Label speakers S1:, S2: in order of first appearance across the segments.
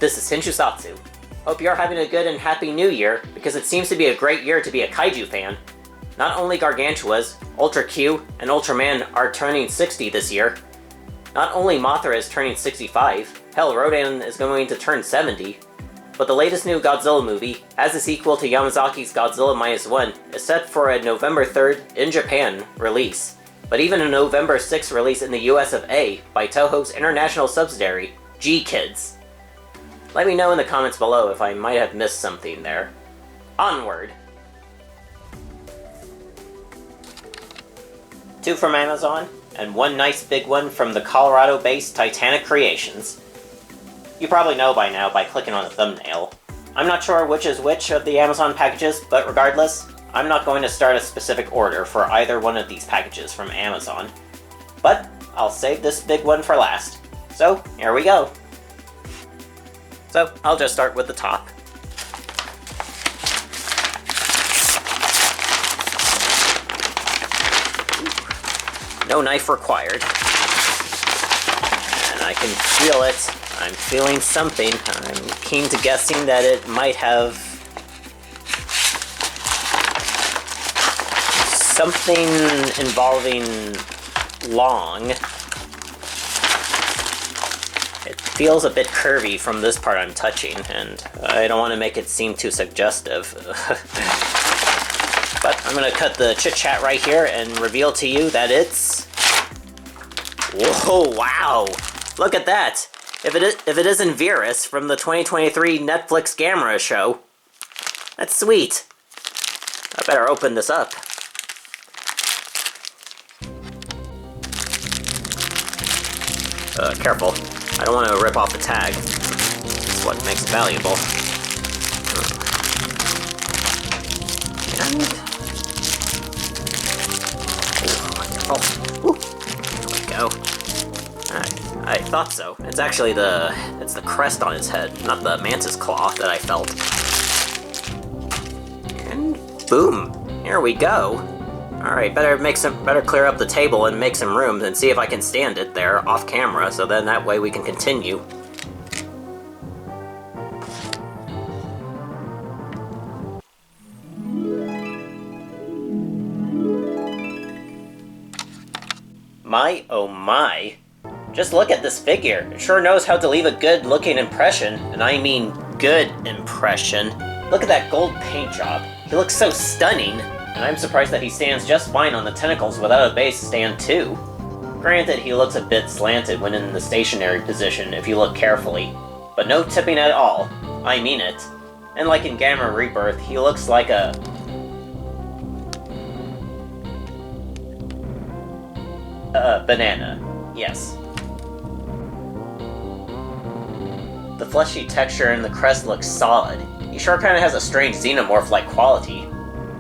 S1: this is Hinshu. Hope you're having a good and happy new year, because it seems to be a great year to be a kaiju fan. Not only Gargantuas, Ultra Q, and Ultraman are turning 60 this year. Not only Mothra is turning 65, hell, Rodan is going to turn 70. But the latest new Godzilla movie, as a sequel to Yamazaki's Godzilla -1, is set for a November 3rd in Japan release, but even a November 6th release in the US of A by Toho's international subsidiary, G-Kids. Let me know in the comments below if I might have missed something there. Onward! 2 from Amazon, and 1 nice big one from the Colorado-based Titanic Creations. You probably know by now by clicking on the thumbnail. I'm not sure which is which of the Amazon packages, but regardless, I'm not going to start a specific order for either one of these packages from Amazon. But I'll save this big one for last. So, here we go. So, I'll just start with the top. No knife required. And I can feel it. I'm feeling something. I'm keen to guessing that it might have something involving long. It feels a bit curvy from this part I'm touching, and I don't want to make it seem too suggestive. But I'm going to cut the chit-chat right here and reveal to you that it's... Whoa, wow! Look at that! If it isn't Viras from the 2023 Netflix Gamera show, that's sweet. I better open this up. Careful. I don't want to rip off the tag. That's what makes it valuable. And... Oh, there we go. I thought so. It's actually it's the crest on his head, not the mantis claw that I felt. And boom! Here we go. Alright, better clear up the table and make some room and see if I can stand it there off camera, so then that way we can continue. My oh my. Just look at this figure. It sure knows how to leave a good looking impression, and I mean good impression. Look at that gold paint job. He looks so stunning, and I'm surprised that he stands just fine on the tentacles without a base stand too. Granted, he looks a bit slanted when in the stationary position if you look carefully, but no tipping at all. I mean it. And like in Gamma Rebirth, he looks like a... banana. Yes. The fleshy texture in the crest looks solid. He sure kinda has a strange xenomorph-like quality.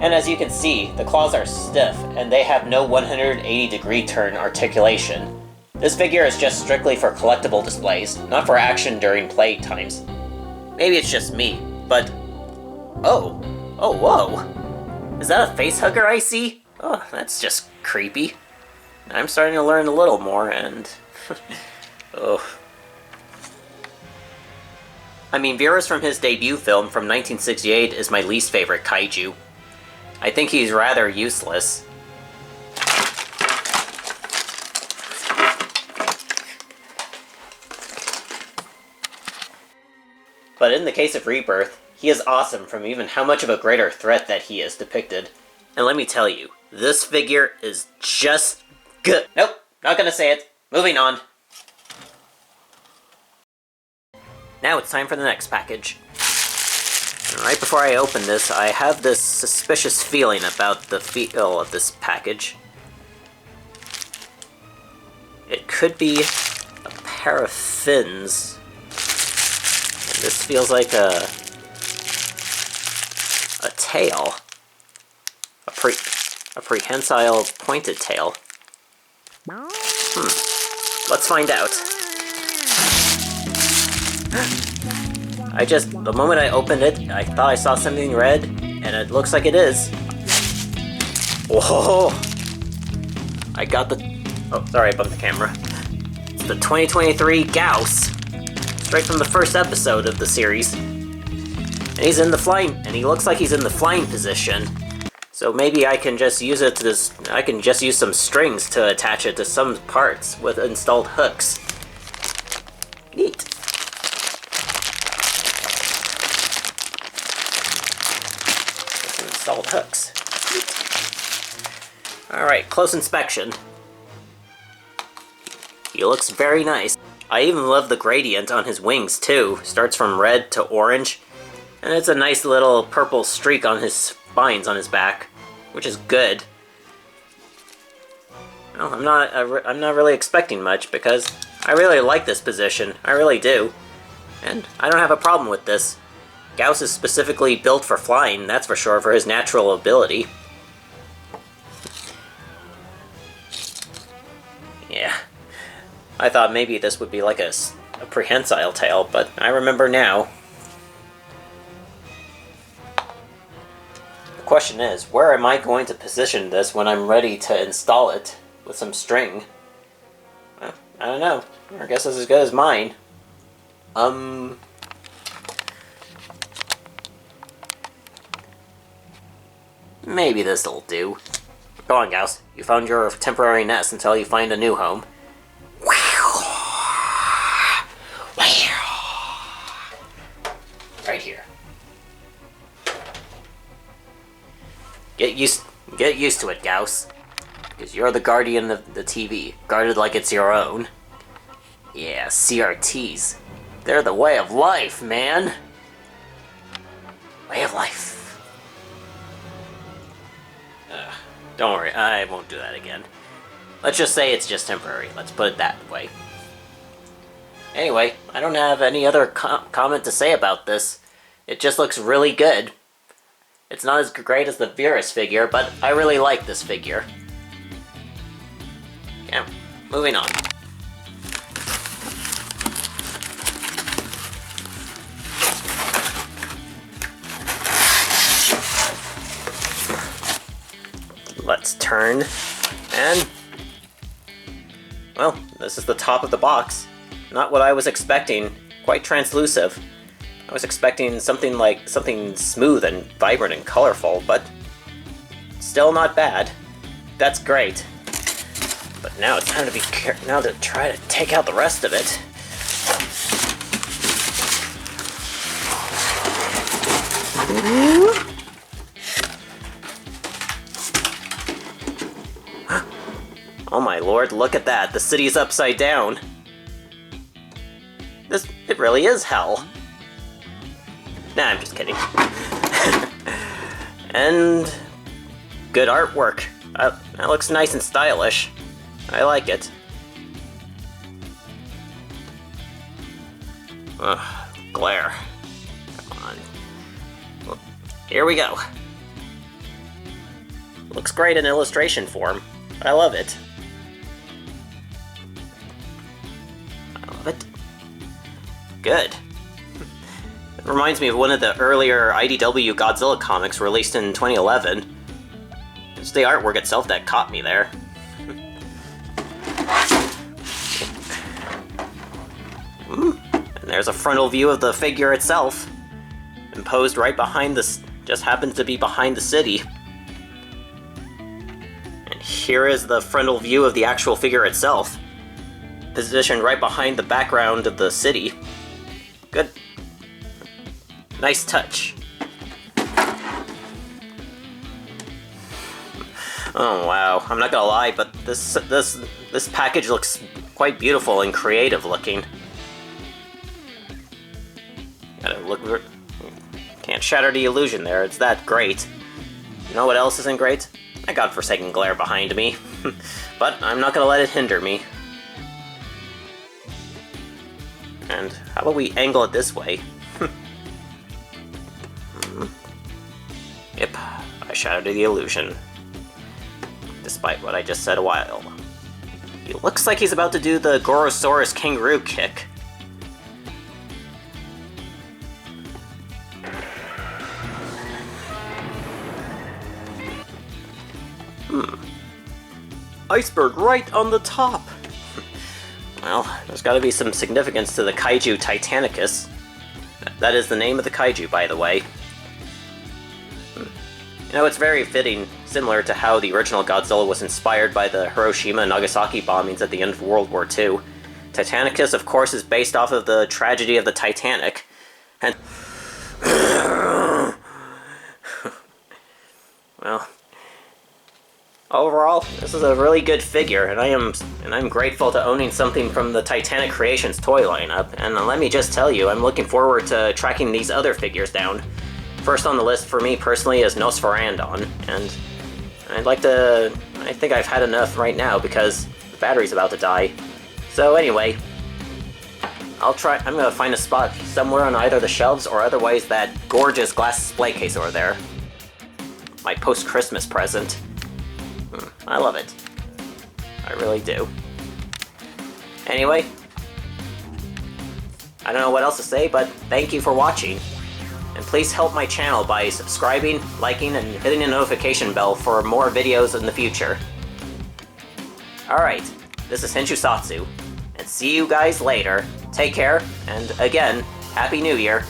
S1: And as you can see, the claws are stiff, and they have no 180-degree turn articulation. This figure is just strictly for collectible displays, not for action during play times. Maybe it's just me, but... Oh! Oh, whoa! Is that a facehugger I see? Oh, that's just creepy. I'm starting to learn a little more, and... oh... I mean, Viras from his debut film from 1968 is my least favorite kaiju. I think he's rather useless. But in the case of Rebirth, he is awesome from even how much of a greater threat that he is depicted. And let me tell you, this figure is just good. Nope, not gonna say it. Moving on. Now it's time for the next package. And right before I open this, I have this suspicious feeling about the feel of this package. It could be a pair of fins. And this feels like a tail. A prehensile pointed tail. Let's find out. The moment I opened it, I thought I saw something red, and it looks like it is. Whoa! I got the... Oh, sorry, I bumped the camera. It's the 2023 Gyaos. straight from the first episode of the series. And he's in the flying, and he looks like he's in the flying position. So maybe I can just use it to this. I can just use some strings to attach it to some parts with installed hooks. Neat. Installed hooks. Alright, close inspection. He looks very nice. I even love the gradient on his wings too. Starts from red to orange. And it's a nice little purple streak on his spines on his back, which is good. Well, I'm not really expecting much because I really like this position. I really do. And I don't have a problem with this. Gyaos is specifically built for flying, that's for sure, for his natural ability. Yeah. I thought maybe this would be like a prehensile tail, but I remember now. The question is, where am I going to position this when I'm ready to install it with some string? Well, I don't know. I guess it's as good as mine. Maybe this'll do. Go on, Gyaos. You found your temporary nest until you find a new home. Right here. Get used to it, Gyaos. Because you're the guardian of the TV. Guarded like it's your own. Yeah, CRTs. They're the way of life, man. Way of life. Don't worry, I won't do that again. Let's just say it's just temporary. Let's put it that way. Anyway, I don't have any other comment to say about this. It just looks really good. It's not as great as the Viras figure, but I really like this figure. Yeah, moving on. Let's turn, and, well, this is the top of the box. Not what I was expecting. Quite translucent. I was expecting something smooth and vibrant and colorful, but still not bad. That's great. But now it's time to now to try to take out the rest of it. Oh my lord, look at that. The city's upside down. It really is hell. Nah, I'm just kidding. And good artwork. That looks nice and stylish. I like it. Ugh, glare. Come on. Well, here we go. Looks great in illustration form. I love it. I love it. Good. It reminds me of one of the earlier IDW Godzilla comics released in 2011. It's the artwork itself that caught me there. And there's a frontal view of the figure itself. Imposed right behind this, just happens to be behind the city. And here is the frontal view of the actual figure itself. Positioned right behind the background of the city. Good. Nice touch. Oh wow, I'm not gonna lie, but this package looks quite beautiful and creative looking. Gotta look. Can't shatter the illusion there. It's that great. You know what else isn't great? That godforsaken glare behind me. But I'm not gonna let it hinder me. And how about we angle it this way? Yep, I shattered the illusion. Despite what I just said a while. He looks like he's about to do the Gorosaurus kangaroo kick. Iceberg right on the top! Well, there's gotta be some significance to the kaiju Titanicus. That is the name of the kaiju, by the way. You know, it's very fitting, similar to how the original Godzilla was inspired by the Hiroshima and Nagasaki bombings at the end of World War II. Titanicus, of course, is based off of the tragedy of the Titanic, and... well... Overall, this is a really good figure, and I'm grateful to owning something from the Titanic Creations toy lineup, and let me just tell you, I'm looking forward to tracking these other figures down. First on the list for me personally is Nosferandon, and I think I've had enough right now because the battery's about to die. So anyway, I'm gonna find a spot somewhere on either the shelves or otherwise that gorgeous glass display case over there. My post-Christmas present. I love it. I really do. Anyway, I don't know what else to say, but thank you for watching. And please help my channel by subscribing, liking, and hitting the notification bell for more videos in the future. Alright, this is Henshu Satsu, and see you guys later. Take care, and again, Happy New Year.